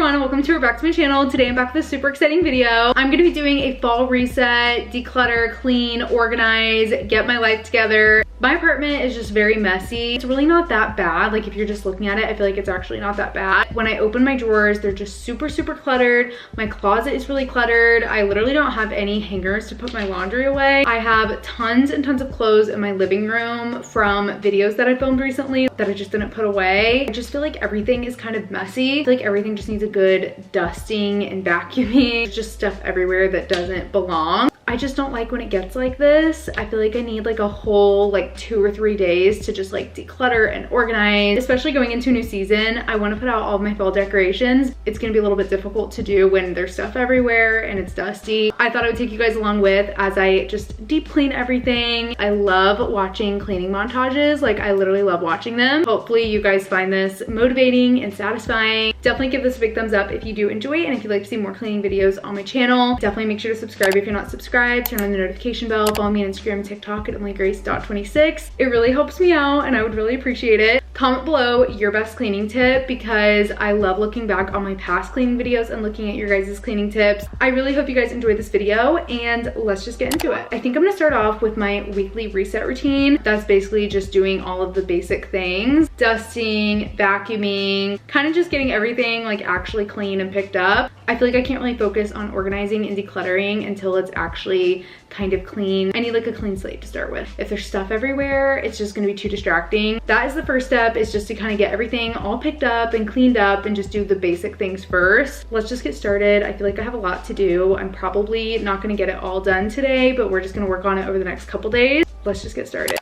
everyone, and welcome to or back to my channel. Today I'm back with a super exciting video. I'm gonna be doing a fall reset, declutter, clean, organize, get my life together. My apartment is just very messy. It's really not that bad. Like if you're just looking at it, I feel like it's actually not that bad. When I open my drawers, they're just super cluttered. My closet is really cluttered. I literally don't have any hangers to put my laundry away. I have tons and tons of clothes in my living room from videos that I filmed recently that I just didn't put away. I just feel like everything is kind of messy. I feel like everything just needs a good dusting and vacuuming. There's just stuff everywhere that doesn't belong. I just don't like when it gets like this. I feel like I need like a whole like 2 or 3 days to just like declutter and organize, especially going into a new season. I want to put out all of my fall decorations. It's going to be a little bit difficult to do when there's stuff everywhere and it's dusty. I thought I would take you guys along with as I just deep clean everything. I love watching cleaning montages. Like I literally love watching them. Hopefully you guys find this motivating and satisfying. Definitely give this a big thumbs up if you do enjoy it, and if you'd like to see more cleaning videos on my channel. Definitely make sure to subscribe if you're not subscribed. Turn on the notification bell. Follow me on Instagram and TikTok at emilygrace.26. It really helps me out and I would really appreciate it. Comment below your best cleaning tip because I love looking back on my past cleaning videos and looking at your guys' cleaning tips. I really hope you guys enjoyed this video, and let's just get into it. I think I'm gonna start off with my weekly reset routine. That's basically just doing all of the basic things. Dusting, vacuuming, kind of just getting everything like actually clean and picked up. I feel like I can't really focus on organizing and decluttering until it's actually kind of clean. I need like a clean slate to start with. If there's stuff everywhere, it's just gonna be too distracting. That is the first step, is just to kind of get everything all picked up and cleaned up and just do the basic things first. Let's just get started. I feel like I have a lot to do. I'm probably not gonna get it all done today, but we're just gonna work on it over the next couple days. Let's just get started.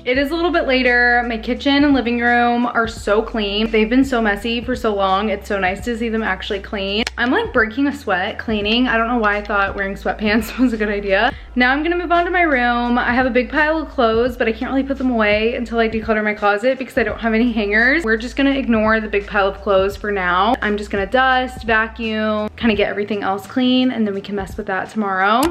It is a little bit later. My kitchen and living room are so clean. They've been so messy for so long. It's so nice to see them actually clean. I'm like breaking a sweat cleaning. I don't know why I thought wearing sweatpants was a good idea. Now I'm gonna move on to my room. I have a big pile of clothes, but I can't really put them away until I declutter my closet because I don't have any hangers. We're just gonna ignore the big pile of clothes for now. I'm just gonna dust, vacuum, kind of get everything else clean, and then we can mess with that tomorrow.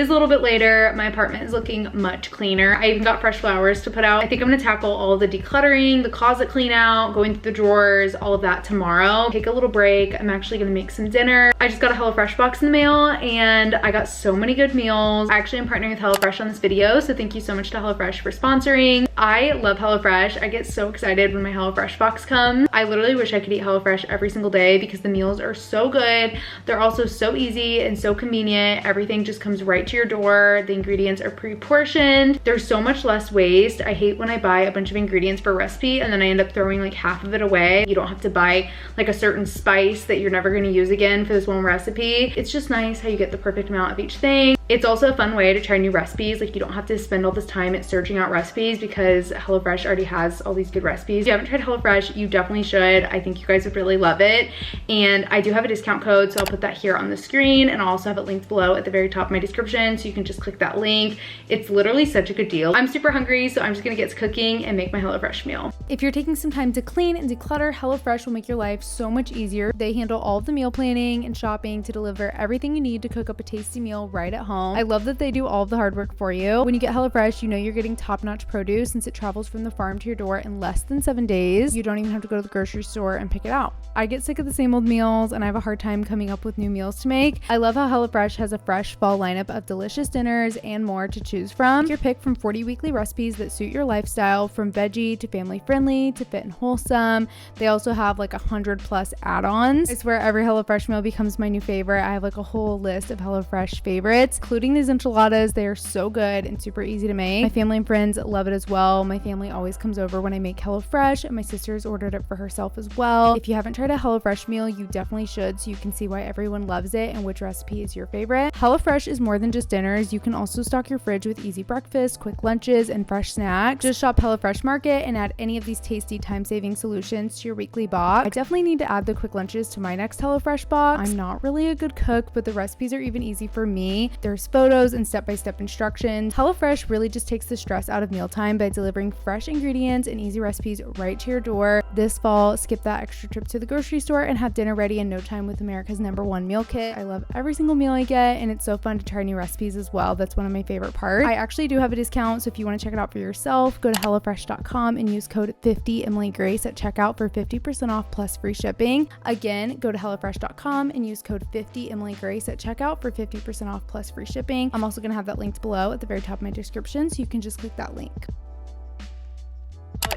It is a little bit later. My apartment is looking much cleaner. I even got fresh flowers to put out. I think I'm gonna tackle all the decluttering, the closet clean out, going through the drawers, all of that tomorrow. Take a little break. I'm actually gonna make some dinner. I just got a HelloFresh box in the mail and I got so many good meals. I actually am partnering with HelloFresh on this video, so thank you so much to HelloFresh for sponsoring. I love HelloFresh. I get so excited when my HelloFresh box comes. I literally wish I could eat HelloFresh every single day because the meals are so good. They're also so easy and so convenient. Everything just comes right to your door. The ingredients are pre-portioned. There's so much less waste. I hate when I buy a bunch of ingredients for a recipe and then I end up throwing like half of it away. You don't have to buy like a certain spice that you're never going to use again for this one recipe. It's just nice how you get the perfect amount of each thing. It's also a fun way to try new recipes. Like you don't have to spend all this time at searching out recipes because HelloFresh already has all these good recipes. If you haven't tried HelloFresh, you definitely should. I think you guys would really love it. And I do have a discount code, so I'll put that here on the screen and I'll also have it linked below at the very top of my description, so you can just click that link. It's literally such a good deal. I'm super hungry, so I'm just gonna get to cooking and make my HelloFresh meal. If you're taking some time to clean and declutter, HelloFresh will make your life so much easier. They handle all of the meal planning and shopping to deliver everything you need to cook up a tasty meal right at home. I love that they do all of the hard work for you. When you get HelloFresh, you know you're getting top-notch produce since it travels from the farm to your door in less than 7 days. You don't even have to go to the grocery store and pick it out. I get sick of the same old meals and I have a hard time coming up with new meals to make. I love how HelloFresh has a fresh fall lineup of delicious dinners and more to choose from. Your pick from 40 weekly recipes that suit your lifestyle, from veggie to family friendly to fit and wholesome. They also have like 100+ add-ons. I swear every HelloFresh meal becomes my new favorite. I have like a whole list of HelloFresh favorites, including these enchiladas. They are so good and super easy to make. My family and friends love it as well. My family always comes over when I make HelloFresh, and my sister's ordered it for herself as well. If you haven't tried a HelloFresh meal, you definitely should, so you can see why everyone loves it and which recipe is your favorite. HelloFresh is more than just dinners. You can also stock your fridge with easy breakfast, quick lunches, and fresh snacks. Just shop HelloFresh Market and add any of these tasty time-saving solutions to your weekly box. I definitely need to add the quick lunches to my next HelloFresh box. I'm not really a good cook, but the recipes are even easy for me. There's photos and step-by-step instructions. HelloFresh really just takes the stress out of mealtime by delivering fresh ingredients and easy recipes right to your door. This fall, skip that extra trip to the grocery store and have dinner ready in no time with America's #1 meal kit. I love every single meal I get, and it's so fun to try new recipes as well. That's one of my favorite parts. I actually do have a discount, so if you want to check it out for yourself, go to HelloFresh.com and use code 50EmilyGrace at checkout for 50% off plus free shipping. Again, go to HelloFresh.com and use code 50EmilyGrace at checkout for 50% off plus free shipping. I'm also going to have that linked below at the very top of my description, so you can just click that link.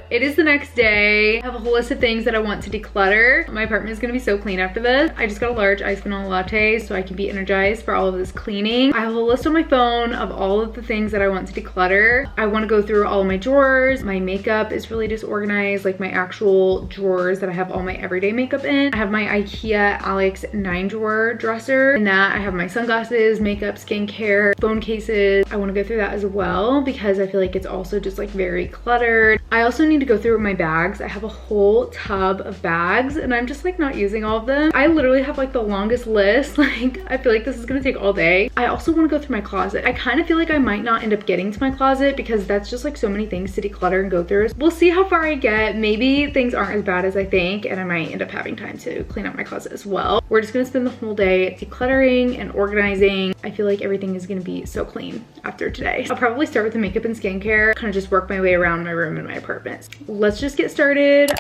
It is the next day. I have a whole list of things that I want to declutter. My apartment is gonna be so clean after this. I just got a large iced vanilla latte so I can be energized for all of this cleaning. I have a list on my phone of all of the things that I want to declutter. I want to go through all of my drawers. My makeup is really disorganized, like my actual drawers that I have all my everyday makeup in. I have my IKEA Alex 9-drawer dresser. In that I have my sunglasses, makeup, skincare, phone cases. I want to go through that as well because I feel like it's also just like very cluttered. I also need to go through my bags. I have a whole tub of bags and I'm just like not using all of them. I literally have like the longest list. Like I feel like this is gonna take all day. I also want to go through my closet. I kind of feel like I might not end up getting to my closet because that's just like so many things to declutter and go through. We'll see how far I get. Maybe things aren't as bad as I think and I might end up having time to clean up my closet as well. We're just gonna spend the whole day decluttering and organizing. I feel like everything is gonna be so clean after today. I'll probably start with the makeup and skincare, kind of just work my way around my room and my apartment. Let's just get started.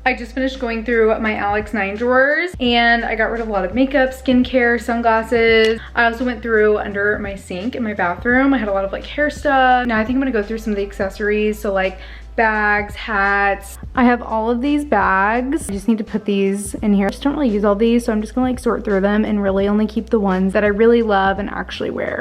I just finished going through my Alex 9 drawers and I got rid of a lot of makeup, skincare, sunglasses. I also went through under my sink in my bathroom. I had a lot of like hair stuff. Now I think I'm gonna go through some of the accessories. So like bags, hats. I have all of these bags. I just need to put these in here. I just don't really use all these, so I'm just gonna like sort through them and really only keep the ones that I really love and actually wear.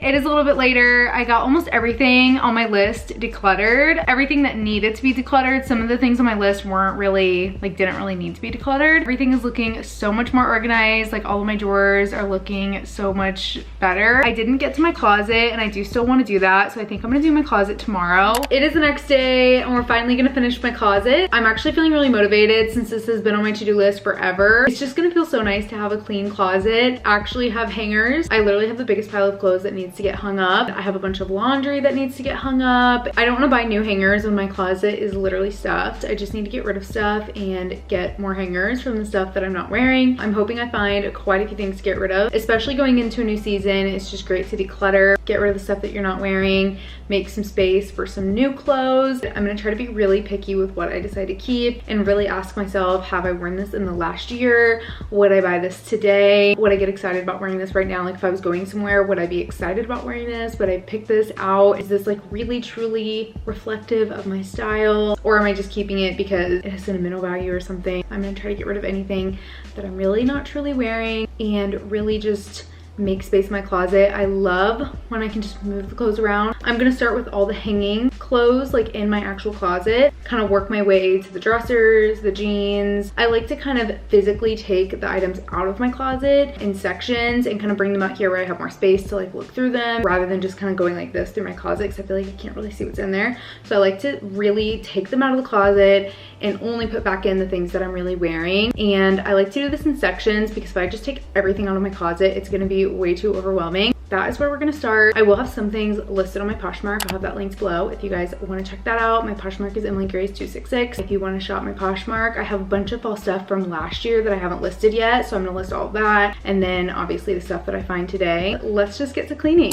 It is a little bit later. I got almost everything on my list decluttered. Everything that needed to be decluttered. Some of the things on my list weren't really, like didn't really need to be decluttered. Everything is looking so much more organized. Like all of my drawers are looking so much better. I didn't get to my closet and I do still want to do that. So I think I'm gonna do my closet tomorrow. It is the next day and we're finally gonna finish my closet. I'm actually feeling really motivated since this has been on my to-do list forever. It's just gonna feel so nice to have a clean closet, actually have hangers. I literally have the biggest pile of clothes that needs to get hung up. I have a bunch of laundry that needs to get hung up. I don't want to buy new hangers when my closet is literally stuffed. I just need to get rid of stuff and get more hangers from the stuff that I'm not wearing. I'm hoping I find quite a few things to get rid of, especially going into a new season. It's just great to declutter, get rid of the stuff that you're not wearing, make some space for some new clothes. I'm gonna try to be really picky with what I decide to keep and really ask myself, have I worn this in the last year? Would I buy this today? Would I get excited about wearing this right now? Like if I was going somewhere, would I be excited about wearing this? Would I pick this out? Is this like really truly reflective of my style? Or am I just keeping it because it has sentimental value or something? I'm gonna try to get rid of anything that I'm really not truly wearing and really just make space in my closet. I love when I can just move the clothes around. I'm gonna start with all the hanging clothes like in my actual closet, kind of work my way to the dressers, the jeans. I like to kind of physically take the items out of my closet in sections and kind of bring them out here where I have more space to like look through them rather than just kind of going like this through my closet because I feel like I can't really see what's in there. So I like to really take them out of the closet and only put back in the things that I'm really wearing. And I like to do this in sections because if I just take everything out of my closet, it's gonna be way too overwhelming. That is where we're gonna start. I will have some things listed on my Poshmark. I'll have that linked below if you guys want to check that out. My Poshmark is EmilyGrace266. If you want to shop my Poshmark, I have a bunch of fall stuff from last year that I haven't listed yet, so I'm gonna list all of that. And then obviously the stuff that I find today. Let's just get to cleaning.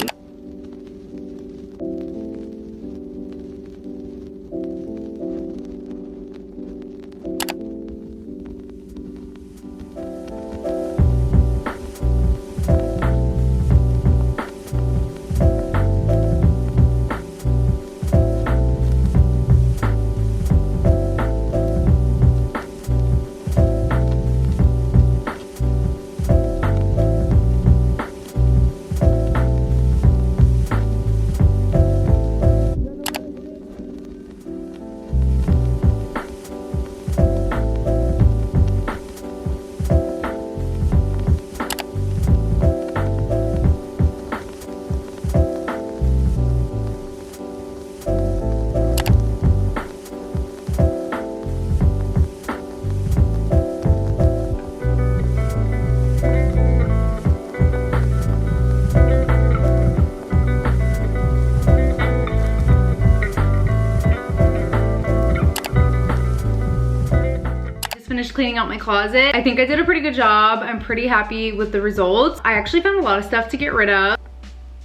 Finished cleaning out my closet. I think I did a pretty good job. I'm pretty happy with the results. I actually found a lot of stuff to get rid of.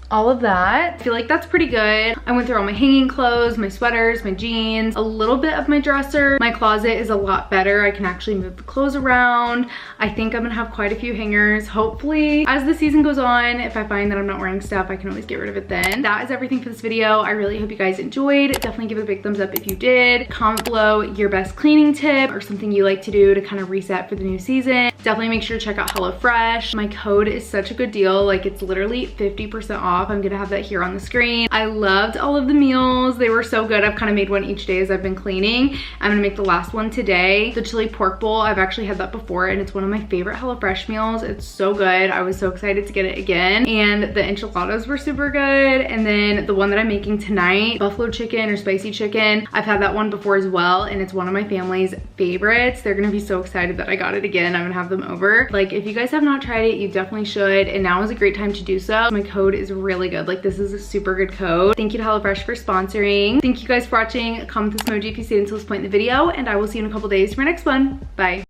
All of that. I feel like that's pretty good. I went through all my hanging clothes, my sweaters, my jeans, a little bit of my dresser. My closet is a lot better. I can actually move the clothes around. I think I'm gonna have quite a few hangers. Hopefully, as the season goes on, if I find that I'm not wearing stuff, I can always get rid of it then. That is everything for this video. I really hope you guys enjoyed. Definitely give it a big thumbs up if you did. Comment below your best cleaning tip or something you like to do to kind of reset for the new season. Definitely make sure to check out HelloFresh. My code is such a good deal. Like it's literally 50% off off. I'm gonna have that here on the screen. I loved all of the meals. They were so good. I've kind of made one each day as I've been cleaning. I'm gonna make the last one today. The chili pork bowl, I've actually had that before and it's one of my favorite HelloFresh meals. It's so good. I was so excited to get it again. And the enchiladas were super good. And then the one that I'm making tonight, buffalo chicken or spicy chicken, I've had that one before as well and it's one of my family's favorites. They're gonna be so excited that I got it again. I'm gonna have them over. Like, if you guys have not tried it, you definitely should, and now is a great time to do so. My code is really good. Like, this is a super good code. Thank you to HelloFresh for sponsoring. Thank you guys for watching. Comment this emoji if you stayed until this point in the video, and I will see you in a couple days for my next one. Bye.